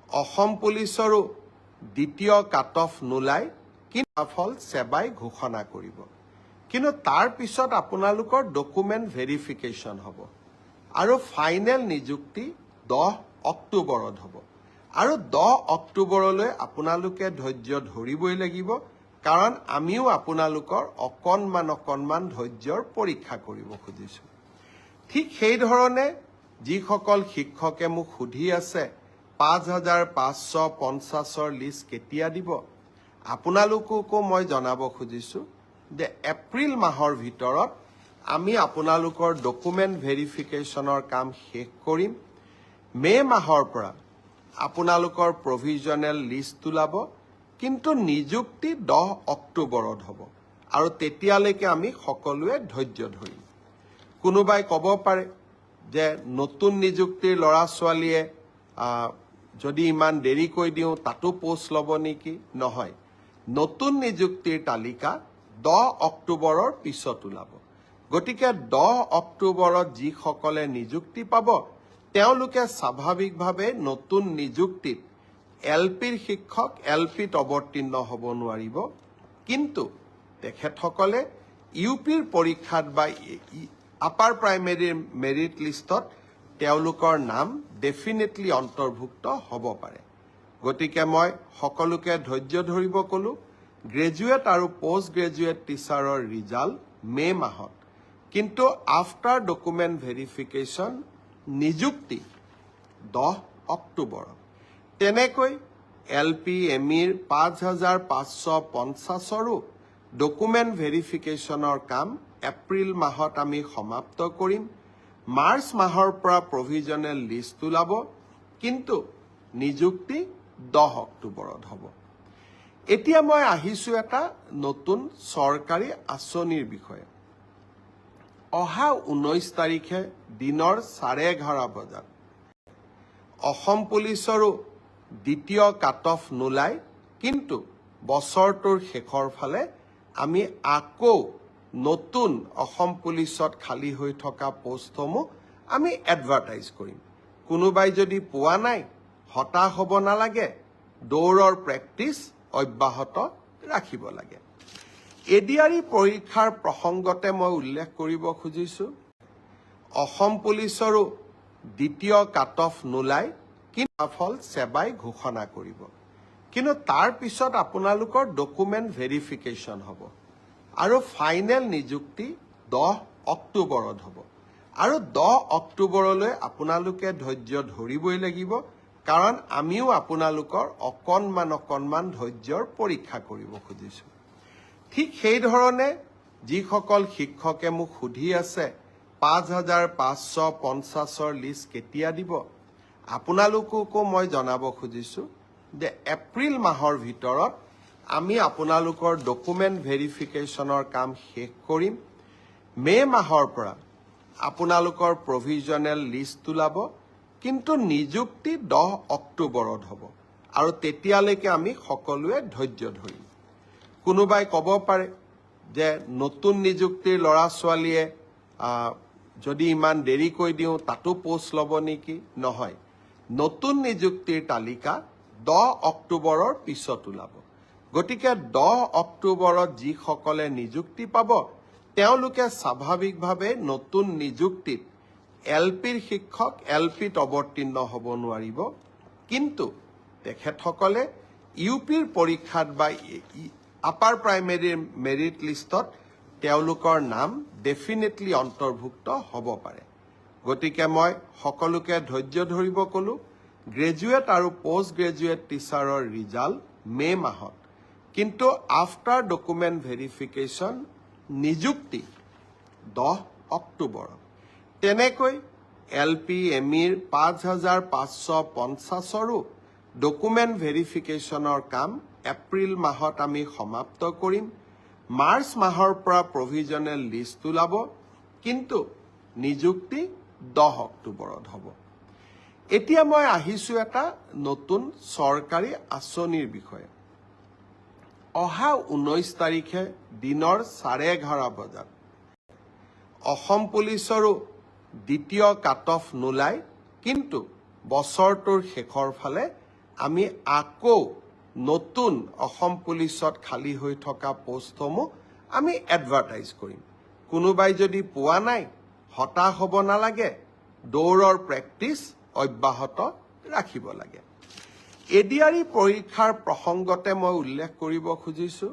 অসম পুলিচৰো দ্বিতীয় cut off নোলায় কিন্তু ফলাফল সেবাই ঘোষণা কৰিব। কিন্তু তাৰ পিছত আপোনালোকৰ ডকুমেণ্ট ভেৰিফিকেশ্যন হ'ব আৰু ফাইনেল নিযুক্তি 10 অক্টোবৰত হ'ব। আৰু 10 অক্টোবৰলৈ আপোনালোকে ধৈৰ্য ধৰিবই লাগিব, কাৰণ আমিও আপোনালোকৰ অকণমান ধৈৰ্যৰ পৰীক্ষা কৰিব খুজিছোঁ। ঠিক সেইধৰণে যিসকল শিক্ষকে মোক সুধি আছে 5550 লিষ্ট কেতিয়া দিব, আপোনালোককো মই জনাব খুজিছোঁ যে এপ্ৰিল মাহৰ ভিতৰত আমি আপোনালোকৰ ডকুমেণ্ট ভেৰিফিকেশ্যনৰ কাম শেষ কৰিম। মে মাহৰ পৰা আপোনালোকৰ প্ৰভিজনেল লিষ্ট ওলাব, কিন্তু নিযুক্তি 10 অক্টোবৰত হ'ব আৰু তেতিয়ালৈকে আমি সকলোৱে ধৈৰ্য ধৰিম। কোনোবাই ক'ব পাৰে যে নতুন নিযুক্তিৰ ল'ৰা ছোৱালীয়ে যদি ইমান দেৰিকৈ দিওঁ তাতো পোষ্ট ল'ব নেকি? নহয়, নতুন নিযুক্তিৰ তালিকা 10 অক্টোবৰৰ পিছত ওলাব। গতিকে 10 অক্টোবৰত যিসকলে নিযুক্তি পাব তেওঁলোকে স্বাভাৱিকভাৱে নতুন নিযুক্তিত LPৰ শিক্ষক LPত অৱতীৰ্ণ হ'ব নোৱাৰিব, কিন্তু তেখেতসকলে UPৰ পৰীক্ষাত বা আপাৰ প্ৰাইমেৰীৰ মেৰিট লিষ্টত তেওঁলোকৰ নাম ডেফিনেটলি অন্তৰ্ভুক্ত হ'ব পাৰে। গতিকে মই সকলোকে ধৈৰ্য ধৰিব ক'লো। গ্ৰেজুৱেট আৰু পোষ্ট গ্ৰেজুৱেট টিচাৰৰ ৰিজাল্ট মে মাহত, কিন্তু আফটাৰ ডকুমেণ্ট ভেৰিফিকেশ্যন নিযুক্তি 10 অক্টোবৰত। তেনেকৈ LP MEৰ 5550ৰো ডকুমেণ্ট ভেৰিফিকেশ্যনৰ কাম এপ্ৰিল মাহত আমি সমাপ্ত কৰিম। মাৰ্চ মাহৰ পৰা প্ৰভিজনেল লিষ্ট ওলাব, কিন্তু নিযুক্তি 10 অক্টোবৰত হ'ব। এতিয়া মই আহিছোঁ এটা নতুন চৰকাৰী আঁচনিৰ বিষয়ে। অহা 19 তাৰিখে দিনৰ 11:30 বজাত অসম পুলিচৰো দ্বিতীয় কাট অফ নোলায়, কিন্তু বছৰটোৰ শেষৰ ফালে আমি আকৌ নতুন অসম পুলিচত খালী হৈ থকা পোষ্টসমূহ আমি এডভাৰটাইজ কৰিম। কোনোবাই যদি পোৱা নাই হতাশ হ'ব নালাগে, দৌৰৰ প্ৰেক্টিচ অব্যাহত ৰাখিব লাগে। ADRE পৰীক্ষাৰ প্ৰসংগতে মই উল্লেখ কৰিব খুজিছোঁ, অসম পুলিচৰো দ্বিতীয় কাট অফ নোলায় কিন্তু ফলাফল সেবাই ঘোষণা কৰিব। কিন্তু তাৰ পিছত আপোনালোকৰ ডকুমেণ্ট ভেৰিফিকেশ্যন হ'ব আৰু ফাইনেল নিযুক্তি 10 অক্টোবৰত হ'ব। আৰু 10 অক্টোবৰলৈ আপোনালোকে ধৈৰ্য ধৰিবই লাগিব, কাৰণ আমিও আপোনালোকৰ অকণমান ধৈৰ্যৰ পৰীক্ষা কৰিব খুজিছোঁ। ঠিক সেইধৰণে যিসকল শিক্ষকে মোক সুধি আছে 5550 লিষ্ট কেতিয়া দিব, আপোনালোককো মই জনাব খুজিছোঁ যে এপ্ৰিল মাহৰ ভিতৰত আমি আপোনালোকৰ ডকুমেণ্ট ভেৰিফিকেশ্যনৰ কাম শেষ কৰিম। মে মাহৰ পৰা আপোনালোকৰ প্ৰভিজনেল লিষ্ট ওলাব, কিন্তু নিযুক্তি 10 অক্টোবৰত হ'ব আৰু তেতিয়ালৈকে আমি সকলোৱে ধৈৰ্য ধৰিম। কোনোবাই ক'ব পাৰে যে নতুন নিযুক্তিৰ ল'ৰা ছোৱালীয়ে যদি ইমান দেৰিকৈ দিওঁ তাতো পোষ্ট ল'ব নেকি? নহয়, নতুন নিযুক্তিৰ তালিকা 10 অক্টোবৰৰ পিছত ওলাব। গতিকে 10 অক্টোবৰত যিসকলে নিযুক্তি পাব তেওঁলোকে স্বাভাৱিকভাৱে নতুন নিযুক্তিত LPৰ শিক্ষক LPত অৱতীৰ্ণ হ'ব নোৱাৰিব, কিন্তু তেখেতসকলে UPৰ পৰীক্ষাত বা আপাৰ প্ৰাইমেৰীৰ মেৰিট লিষ্টত তেওঁলোকৰ নাম ডেফিনেটলি অন্তৰ্ভুক্ত হ'ব পাৰে। গতিকে মই সকলোকে ধৈৰ্য ধৰিব ক'লো। গ্ৰেজুৱেট আৰু পোষ্ট গ্ৰেজুৱেট টিচাৰৰ ৰিজাল্ট মে মাহত, কিন্তু আফটাৰ ডকুমেণ্ট ভেৰিফিকেশ্যন নিযুক্তি 10 অক্টোবৰত। তেনেকৈ LP MEৰ 5550ৰো ডকুমেণ্ট ভেৰিফিকেশ্যনৰ কাম এপ্ৰিল মাহত আমি সমাপ্ত কৰিম। মাৰ্চ মাহৰ পৰা প্ৰভিজনেল লিষ্ট ওলাব, কিন্তু নিযুক্তি 10 অক্টোবৰত হ'ব। এতিয়া মই আহিছোঁ এটা নতুন চৰকাৰী আঁচনিৰ বিষয়ে। অহা 19 তাৰিখে দিনৰ 11:30 বজাত অসম পুলিচৰো দ্বিতীয় কাট অফ নোলায়, কিন্তু বছৰটোৰ শেষৰ ফালে আমি আকৌ নতুন অসম পুলিচত খালী হৈ থকা পোষ্টসমূহ আমি এডভাৰটাইজ কৰিম। কোনোবাই যদি পোৱা নাই হতাশ হ'ব নালাগে, দৌৰৰ প্ৰেক্টিচ অব্যাহত ৰাখিব লাগে। এডিআৰই পৰীক্ষাৰ প্ৰসংগতে মই উল্লেখ কৰিব খুজিছোঁ